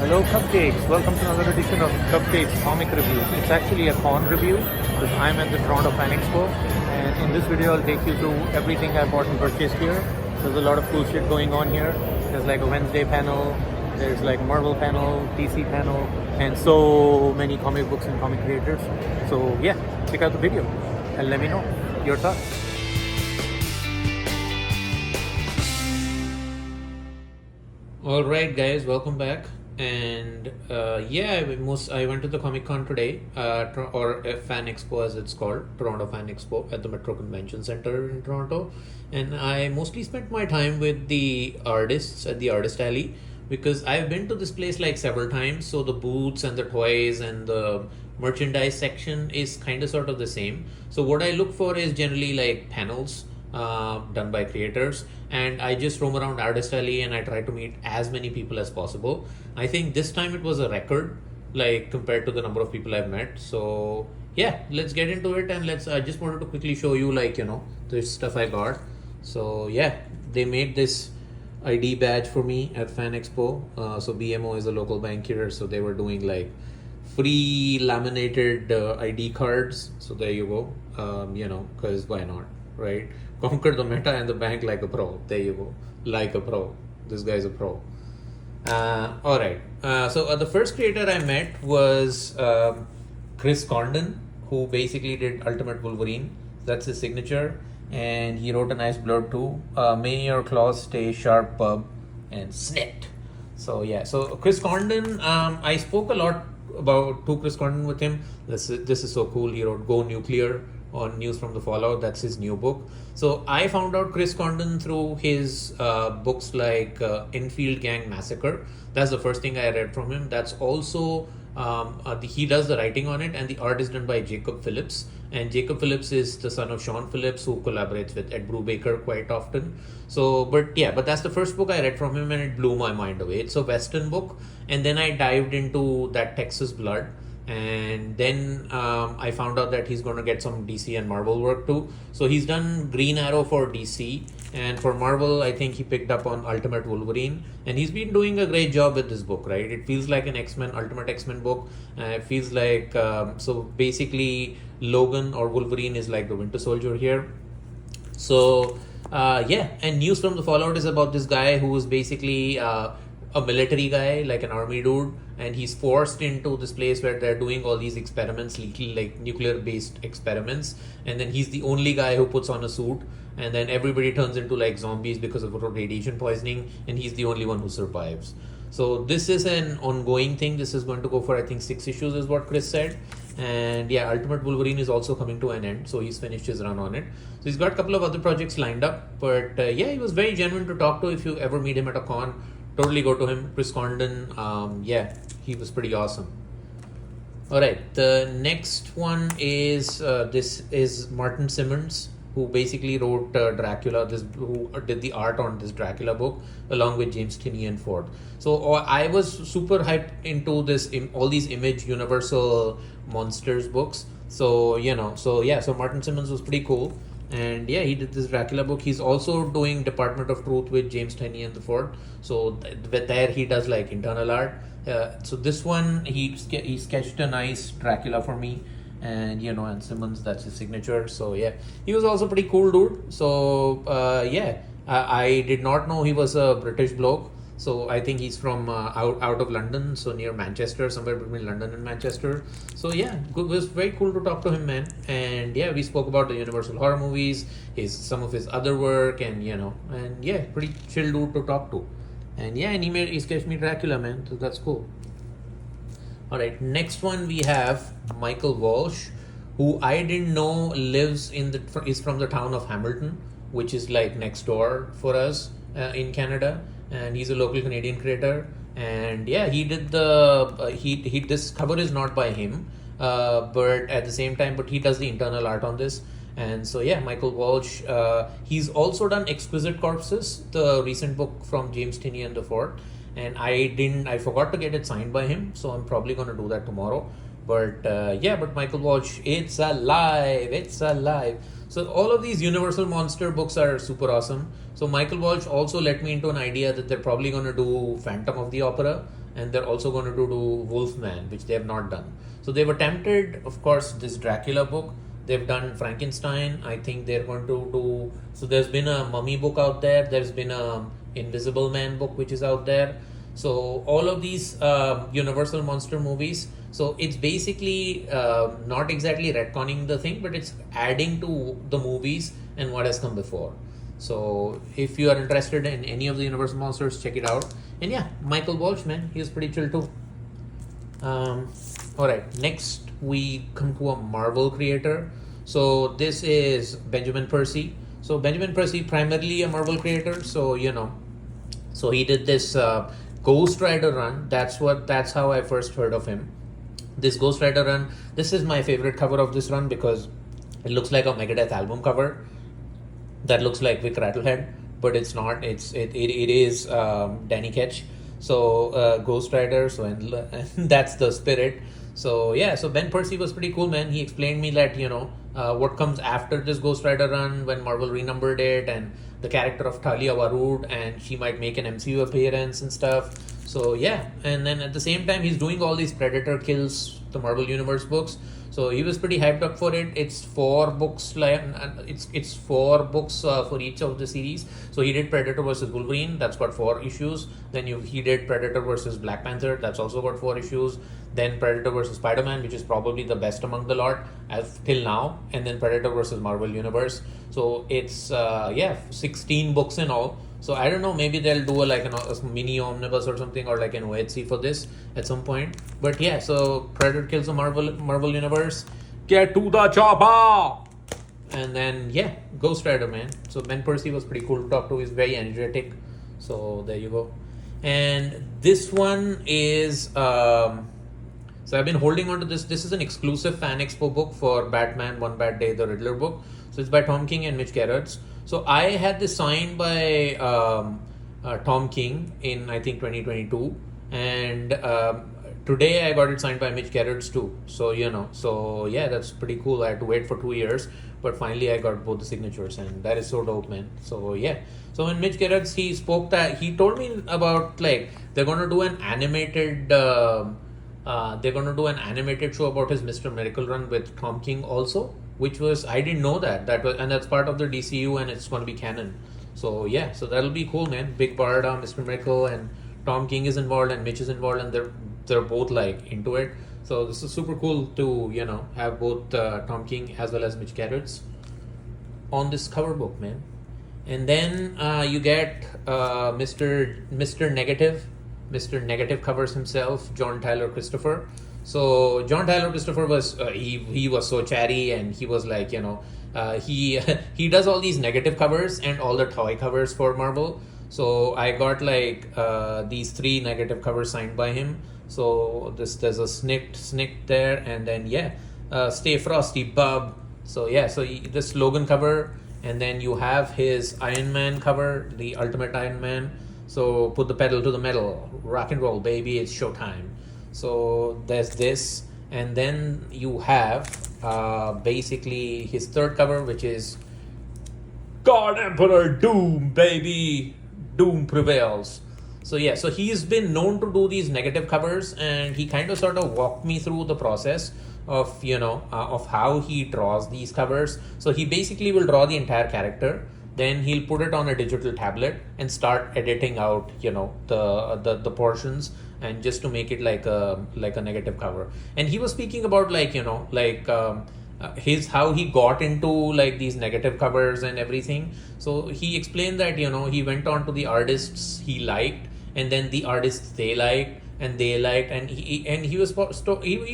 Hello Cupcakes, welcome to another edition of Cupcakes Comic Review. It's actually a con review because I'm at the Toronto FanExpo, and in this video I'll take you through everything I bought and purchased here. There's a lot of cool shit going on here. There's like a Wednesday panel, there's like Marvel panel, DC panel, and so many comic books and comic creators. So yeah, check out the video and let me know your thoughts. Alright guys, welcome back. And I went to the Comic Con today, or FanExpo as it's called, Toronto FanExpo at the Metro Convention Center in Toronto. And I mostly spent my time with the artists at the Artist Alley because I've been to this place like several times. So the booths and the toys and the merchandise section is kind of sort of the same. So what I look for is generally like panels done by creators, and I just roam around Artist Alley and I try to meet as many people as possible. I think this time it was a record, like compared to the number of people I've met. So yeah, let's get into it, and I just wanted to quickly show you the stuff I got. So yeah, they made this ID badge for me at FanExpo. So BMO is a local bank here, so they were doing like free laminated ID cards. So there you go, because why not, right? Conquer the meta and the bank like a pro. There you go. Like a pro. This guy's a pro. Alright. So the first creator I met was Chris Condon, who basically did Ultimate Wolverine. That's his signature. And he wrote a nice blurb too. May your claws stay sharp, bub, and snit. So yeah. So Chris Condon, I spoke a lot to Chris Condon with him. This is so cool. He wrote Go Nuclear on News from the Fallout. That's his new book. So I found out Chris Condon through his books like Enfield Gang Massacre. That's the first thing I read from him. That's also he does the writing on it, and the art is done by Jacob Phillips. And Jacob Phillips is the son of Sean Phillips, who collaborates with Ed Brubaker quite often. So, but that's the first book I read from him, and it blew my mind away. It's a Western book, and then I dived into that Texas Blood. And then I found out that he's going to get some DC and Marvel work too. So he's done Green Arrow for DC, and for Marvel I think he picked up on Ultimate Wolverine, and he's been doing a great job with this book, right? It feels like an Ultimate X-Men book. It feels like so basically Logan or Wolverine is like the Winter Soldier here. So and News from the Fallout is about this guy who is basically a military guy, like an army dude, and he's forced into this place where they're doing all these experiments, like nuclear-based experiments, and then he's the only guy who puts on a suit, and then everybody turns into like zombies because of radiation poisoning, and he's the only one who survives. So this is an ongoing thing. This is going to go for I think 6 issues is what Chris said. And yeah, Ultimate Wolverine is also coming to an end, so he's finished his run on it. So he's got a couple of other projects lined up, but he was very genuine to talk to. If you ever meet him at a con, totally go to him. Chris Condon, he was pretty awesome. Alright, the next one is this is Martin Symmonds, who basically wrote Dracula, who did the art on this Dracula book along with James Tynion Ford. So I was super hyped into all these Image Universal Monsters books. So Martin Symmonds was pretty cool. And yeah, he did this Dracula book. He's also doing Department of Truth with James Tynion Ford. So there he does like internal art. So this one, he sketched a nice Dracula for me. And and Symmonds, that's his signature. So yeah, he was also pretty cool dude. So I did not know he was a British bloke. So I think he's from out of London, so near Manchester, somewhere between London and Manchester. So yeah, it was very cool to talk to him, man. And yeah, we spoke about the Universal horror movies, some of his other work, and pretty chill dude to talk to. And yeah, and he sketched me Dracula, man. So that's cool. Alright, next one we have Micheal Walsh, who I didn't know is from the town of Hamilton, which is like next door for us in Canada, and he's a local Canadian creator. And yeah, he did this cover is not by him, but at the same time, he does the internal art on this. And so yeah, Micheal Walsh, he's also done Exquisite Corpses, the recent book from James Tynion Ford. And I forgot to get it signed by him, so I'm probably going to do that tomorrow. But Micheal Walsh, it's alive. So all of these Universal Monster books are super awesome. So Micheal Walsh also let me into an idea that they're probably going to do Phantom of the Opera. and they're also going to do Wolfman, which they have not done. So they've attempted, of course, this Dracula book. They've done Frankenstein. I think they're going to do. So there's been a Mummy book out there. There's been a Invisible Man book which is out there. So all of these Universal monster movies. So it's basically not exactly retconning the thing, but it's adding to the movies and what has come before. So if you are interested in any of the Universal monsters, check it out. And yeah, Micheal Walsh, man, he's pretty chill too. All right, next we come to a Marvel creator. So this is Benjamin Percy. So Benjamin Percy, primarily a Marvel creator. So so he did this Ghost Rider run. That's how I first heard of him. This Ghost Rider run. This is my favorite cover of this run because it looks like a Megadeth album cover. That looks like Vic Rattlehead, but it's not. It is Danny Ketch. So Ghost Rider. So and that's the spirit. So yeah, so Ben Percy was pretty cool, man. He explained me that what comes after this Ghost Rider run when Marvel renumbered it, and the character of Talia Warud, and she might make an MCU appearance and stuff. So yeah, and then at the same time he's doing all these Predator kills, the Marvel Universe books. So he was pretty hyped up for it. It's 4 books, it's 4 books for each of the series. So he did Predator versus Wolverine, that's got 4 issues. Then he did Predator versus Black Panther, that's also got 4 issues. Then Predator versus Spider-Man, which is probably the best among the lot as till now. And then Predator versus Marvel Universe. So it's 16 books in all. So I don't know, maybe they'll do a mini omnibus or something, or like an OHC for this at some point. But yeah, so Predator kills the Marvel Universe. Get to the chopper! And then yeah, Ghost Rider, man. So Ben Percy was pretty cool to talk to. He's very energetic. So there you go. And this one is so I've been holding on to this. This is an exclusive FanExpo book for Batman One Bad Day, the Riddler book. So it's by Tom King and Mitch Gerards. So I had this signed by Tom King in I think 2022, and today I got it signed by Mitch Gerards too. So so yeah, that's pretty cool. I had to wait for 2 years, but finally I got both the signatures, and that is so dope, man. So yeah, so when Mitch Gerards he told me about they're gonna do an animated show about his Mr. Miracle run with Tom King also, which was, I didn't know that was, and that's part of the DCU, and it's going to be canon. So yeah, so that'll be cool, man. Big Barda, Mr. Miracle, and Tom King is involved, and Mitch is involved, and they're both into it. So this is super cool to have both Tom King as well as Mitch Gerards on this cover book, man. And then you get Mr. Negative. Mr. Negative covers himself, John Tyler Christopher. So John Tyler Christopher was he was so chatty, and he was he does all these negative covers and all the toy covers for Marvel. So I got these 3 negative covers signed by him. So there's a snicked there, and then Stay Frosty Bub. So yeah, so the slogan cover, and then you have his Iron Man cover, the Ultimate Iron Man. So put the pedal to the metal, rock and roll, baby, it's showtime. So there's this, and then you have basically his 3rd cover, which is God Emperor Doom, baby, Doom prevails. So yeah, so he's been known to do these negative covers, and he kind of sort of walked me through the process of of how he draws these covers. So he basically will draw the entire character, then he'll put it on a digital tablet and start editing out the portions, and just to make it like a negative cover. And he was speaking about how he got into these negative covers and everything. So he explained that he went on to the artists he liked, and then the artists they liked, and he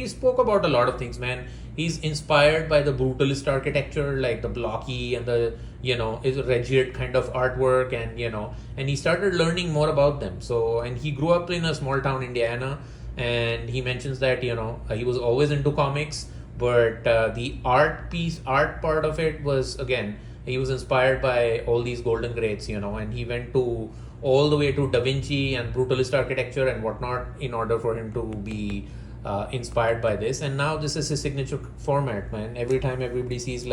spoke about a lot of things, man. He's inspired by the brutalist architecture, like the blocky and the is rigid kind of artwork, and he started learning more about them. So, and he grew up in a small town, Indiana, and he mentions that he was always into comics, but the art part of it was, again, he was inspired by all these golden greats, and he went to all the way to Da Vinci and brutalist architecture and whatnot in order for him to be inspired by this. And now this is his signature format, man. Every time everybody sees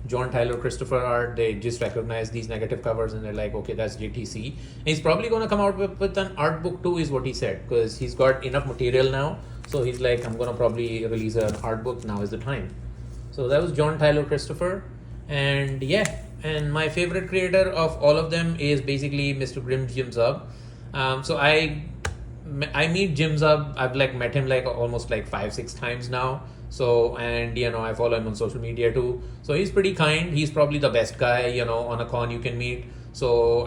John Tyler Christopher art, they just recognize these negative covers and they're like, okay, that's JTC. And he's probably going to come out with an art book too, is what he said, because he's got enough material now. So he's like, I'm going to probably release an art book. Now is the time. So that was John Tyler Christopher. And yeah, and my favorite creator of all of them is basically Mr. Grim Jim Zub. So I meet Jim Zub. I've like met him like almost like 5-6 times now. So, and you know, I follow him on social media too. So he's pretty kind. He's probably the best guy, you know, on a con you can meet. So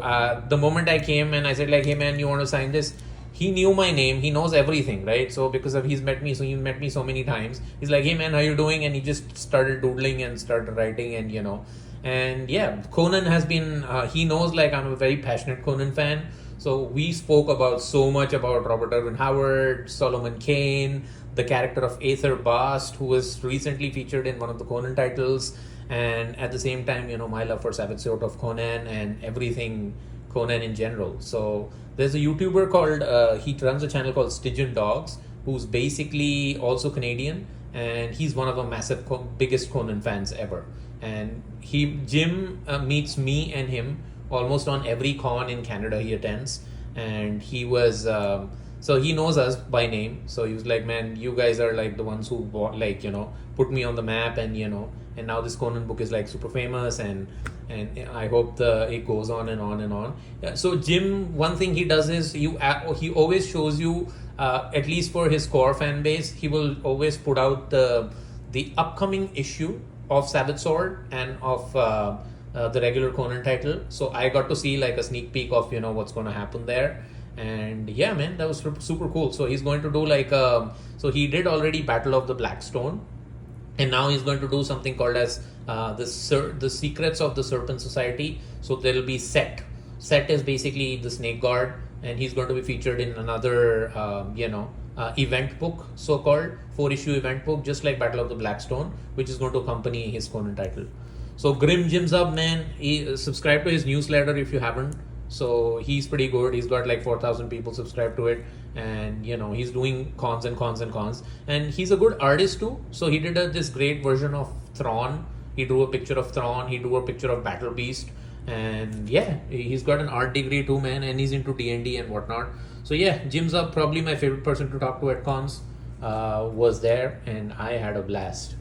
the moment I came and I said like, hey man, you want to sign this? He knew my name. He knows everything, right? So because of he's met me so many times. He's like, hey man, how you doing? And he just started doodling and started writing, and you know, and yeah, Conan has been. He knows like I'm a very passionate Conan fan. So we spoke about so much about Robert Irwin Howard, Solomon Kane, the character of Aether Bast, who was recently featured in one of the Conan titles, and at the same time, you know, my love for Savage Sword of Conan and everything Conan in general. So there's a YouTuber called, he runs a channel called Stygian Dogs, who's basically also Canadian, and he's one of the massive, biggest Conan fans ever. And Jim meets me and him almost on every con in Canada he attends, and he was so he knows us by name. So he was like, man, you guys are like the ones who bought, like, you know, put me on the map, and you know, and now this Conan book is like super famous, and I hope it goes on and on and on. Yeah, so Jim, one thing he does is he always shows you, at least for his core fan base, he will always put out the upcoming issue of Savage Sword and of the regular Conan title. So I got to see like a sneak peek of, you know, what's going to happen there. And yeah, man, that was super cool. So he's going to do like so he did already Battle of the Blackstone, and now he's going to do something called as the Secrets of the Serpent Society. So there'll be Set is basically the snake guard, and he's going to be featured in another event book, so-called 4-issue event book, just like Battle of the Blackstone, which is going to accompany his Conan title. So Grim Jim Zub, man, subscribe to his newsletter if you haven't. So he's pretty good. He's got like 4,000 people subscribed to it, and you know, he's doing cons, and he's a good artist too. So he did this great version of Thrawn. He drew a picture of Thrawn. He drew a picture of Battle Beast, and yeah, he's got an art degree too, man, and he's into D&D and whatnot. So yeah, Jim Zub, probably my favorite person to talk to at cons, was there, and I had a blast.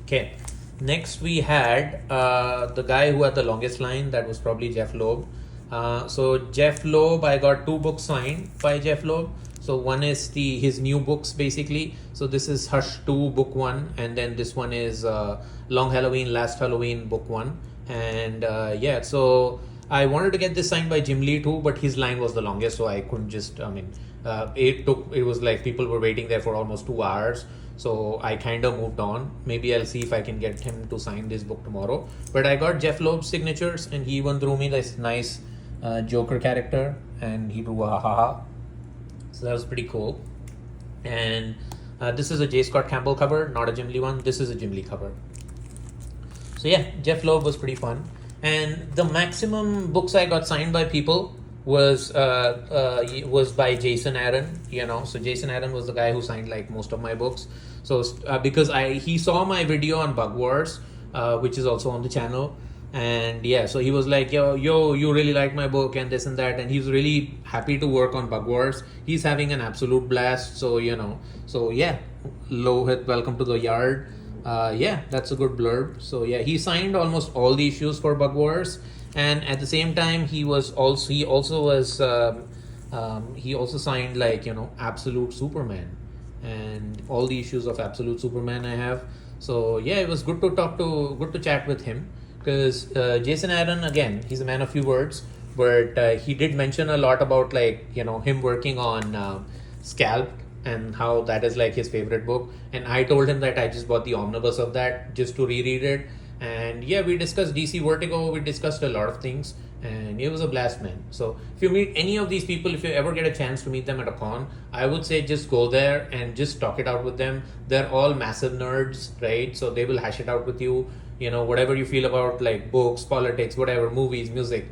Okay. Next we had the guy who had the longest line. That was probably Jeph Loeb. So Jeph Loeb, I got 2 books signed by Jeph Loeb. So one is his new books basically. So this is Hush 2 book 1, and then this one is Long Halloween, Last Halloween book 1. And yeah, so I wanted to get this signed by Jim Lee too, but his line was the longest, so I couldn't just, it was like people were waiting there for almost 2 hours. So I kind of moved on. Maybe I'll see if I can get him to sign this book tomorrow. But I got Jeph Loeb's signatures, and he even threw me this nice Joker character, and he drew a ha-ha-ha. So that was pretty cool. And this is a J. Scott Campbell cover, not a Jim Lee one. This is a Jim Lee cover. So yeah, Jeph Loeb was pretty fun. And the maximum books I got signed by people was by Jason Aaron, you know. So Jason Aaron was the guy who signed like most of my books. So because he saw my video on Bug Wars, which is also on the channel, and yeah, so he was like, yo, you really like my book and this and that, and he's really happy to work on Bug Wars. He's having an absolute blast. So you know, so yeah, Lohit, welcome to the yard. Yeah, that's a good blurb. So yeah, he signed almost all the issues for Bug Wars. And at the same time, he also signed like, you know, Absolute Superman and all the issues of Absolute Superman I have. So yeah, it was good to chat with him, because Jason Aaron, again, he's a man of few words, but he did mention a lot about, like, you know, him working on Scalped and how that is like his favorite book. And I told him that I just bought the omnibus of that just to reread it. And yeah, we discussed DC Vertigo, we discussed a lot of things, and it was a blast, man. So if you meet any of these people, if you ever get a chance to meet them at a con, I would say just go there and just talk it out with them. They're all massive nerds, right? So they will hash it out with you, you know, whatever you feel about like books, politics, whatever, movies, music.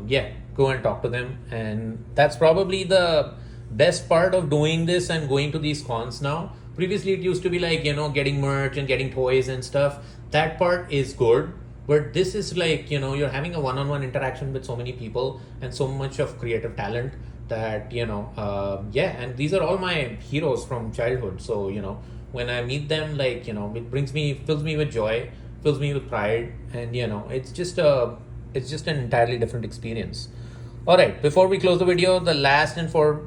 Yeah, go and talk to them. And that's probably the best part of doing this and going to these cons now. Previously, it used to be like, you know, getting merch and getting toys and stuff. that part is good. But this is like, you're having a one-on-one interaction with so many people and so much of creative talent that, and these are all my heroes from childhood. So, when I meet them, like, it fills me with joy, fills me with pride, and, it's just an entirely different experience. All right, before we close the video, the last and for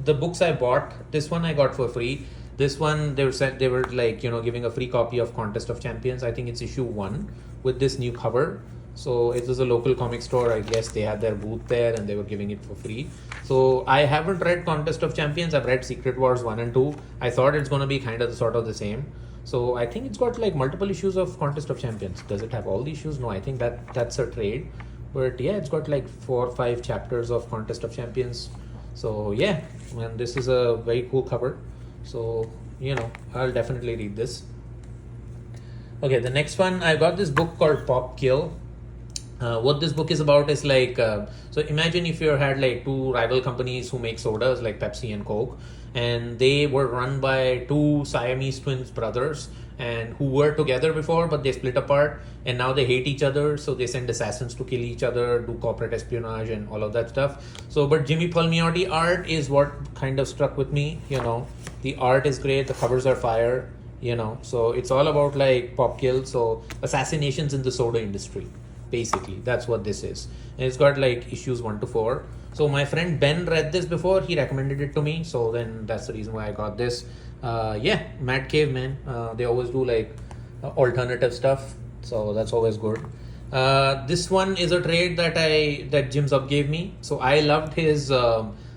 the books I bought, this one I got for free. This one, they were like, giving a free copy of Contest of Champions. I think it's issue 1 with this new cover. So it was a local comic store. I guess they had their booth there and they were giving it for free. So I haven't read Contest of Champions. I've read Secret Wars 1 and 2. I thought it's going to be kind of sort of the same. So I think it's got like multiple issues of Contest of Champions. Does it have all the issues? No, I think that's a trade. But yeah, it's got like 4 or 5 chapters of Contest of Champions. So yeah, and this is a very cool cover. So, I'll definitely read this. Okay, the next one, I got this book called Pop Kill. What this book is about is like, so imagine if you had like 2 rival companies who make sodas like Pepsi and Coke, and they were run by 2 Siamese twins brothers and who were together before, but they split apart and now they hate each other. So they send assassins to kill each other, do corporate espionage and all of that stuff. So, but Jimmy Palmiotti art is what kind of struck with me, the art is great. The covers are fire, so it's all about like pop kill. So assassinations in the soda industry, basically, that's what this is. And it's got like issues 1 to 4. So my friend Ben read this before, he recommended it to me. So then that's the reason why I got this. Mad Cave, man. They always do like alternative stuff. So that's always good. This one is a trade that Jim Zub gave me. So I loved his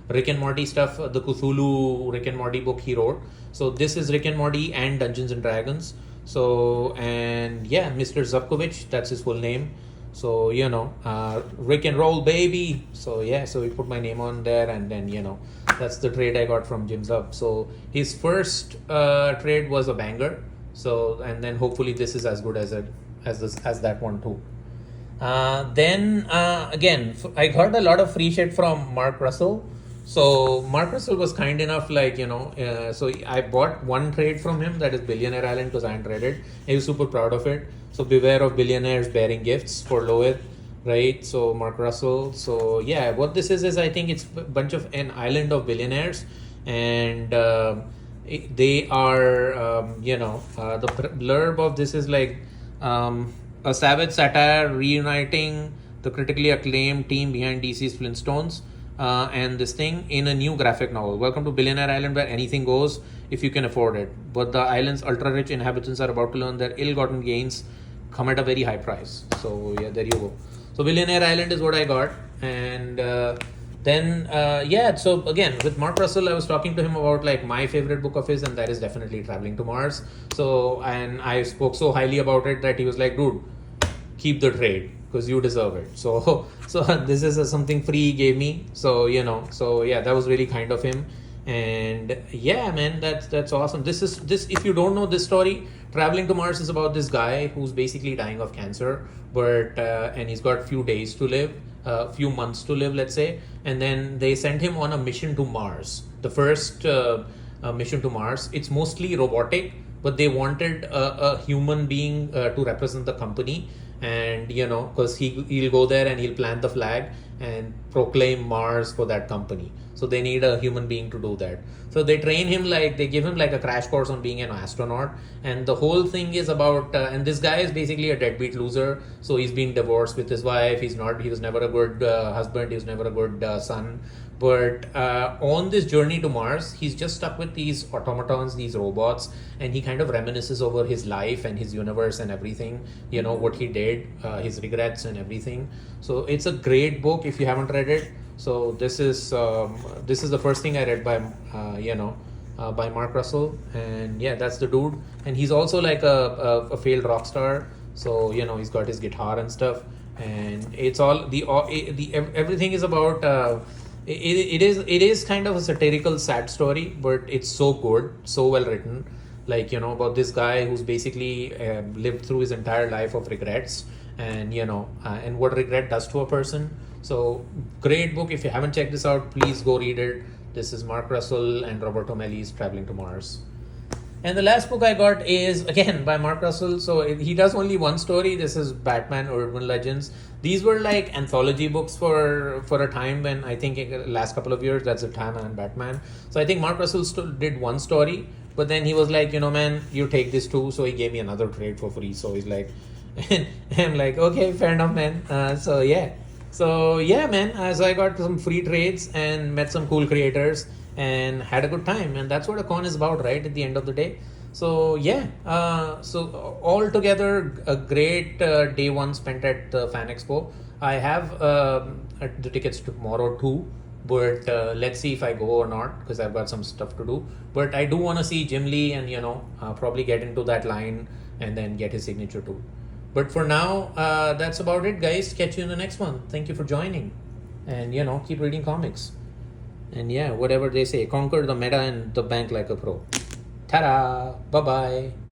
Rick and Morty stuff, the Cthulhu Rick and Morty book he wrote. So this is Rick and Morty and Dungeons and Dragons. So, and yeah, Mr. Zubkovich, that's his full name. So, Rick and Roll, baby. So yeah, so he put my name on there, and then, that's the trade I got from Jim Zub. So his first trade was a banger. So, and then hopefully this is as good as that one too. Then again, I got a lot of free shit from Mark Russell. So Mark Russell was kind enough, like, so I bought one trade from him, that is Billionaire Island, because I hadn't read it. He was super proud of it. So beware of billionaires bearing gifts for Loeb, right? So Mark Russell. So yeah, what this is I think it's a bunch of an island of billionaires, and they are, the blurb of this is like a savage satire reuniting the critically acclaimed team behind DC's Flintstones. And this thing in a new graphic novel. Welcome to Billionaire Island, where anything goes if you can afford it. But the island's ultra-rich inhabitants are about to learn their ill-gotten gains come at a very high price. So yeah, there you go. So Billionaire Island is what I got. And so again, with Mark Russell, I was talking to him about like my favorite book of his, and that is definitely Traveling to Mars. So, and I spoke so highly about it that he was like, dude, keep the trade, because you deserve it. So this is something free he gave me. So, that was really kind of him. And yeah, man, that's awesome. This if you don't know this story, Traveling to Mars is about this guy who's basically dying of cancer, but and he's got few days to live, few months to live, let's say. And then they sent him on a mission to Mars, the first mission to Mars. It's mostly robotic, but they wanted a human being to represent the company. And because he'll go there and he'll plant the flag and proclaim Mars for that company. So they need a human being to do that. So they train him, like they give him like a crash course on being an astronaut, and the whole thing is about and this guy is basically a deadbeat loser. So he's been divorced with his wife. He was never a good husband. He was never a good son. But on this journey to Mars, he's just stuck with these automatons, these robots, and he kind of reminisces over his life and his universe and everything, what he did, his regrets and everything. So it's a great book if you haven't read it. So this is the first thing I read by by Mark Russell, and yeah, that's the dude. And he's also like a failed rock star. So he's got his guitar and stuff, and it's all everything is about. It is kind of a satirical sad story, but it's so good, so well written, like about this guy who's basically lived through his entire life of regrets, and and what regret does to a person. So great book. If you haven't checked this out, please go read it. This is Mark Russell and Roberto Melli's Traveling to Mars. And the last book I got is again by Mark Russell. So he does only one story. This is Batman Urban Legends. These were like anthology books for a time when I think in the last couple of years that's Zatanna and Batman. So I think Mark Russell did one story, but then he was like, man, you take this too. So he gave me another trade for free. So he's like, and I'm like, okay, fair enough, man. So yeah, man. As I got some free trades and met some cool creators and had a good time, and that's what a con is about, right? At the end of the day. So yeah, so all together a great day one spent at FanExpo. I have the tickets tomorrow too, but let's see if I go or not because I've got some stuff to do. But I do want to see Jim Lee and probably get into that line and then get his signature too. But for now, that's about it, guys. Catch you in the next one. Thank you for joining, and keep reading comics. And yeah, whatever they say, conquer the meta and the bank like a pro. Ta-da! Bye-bye.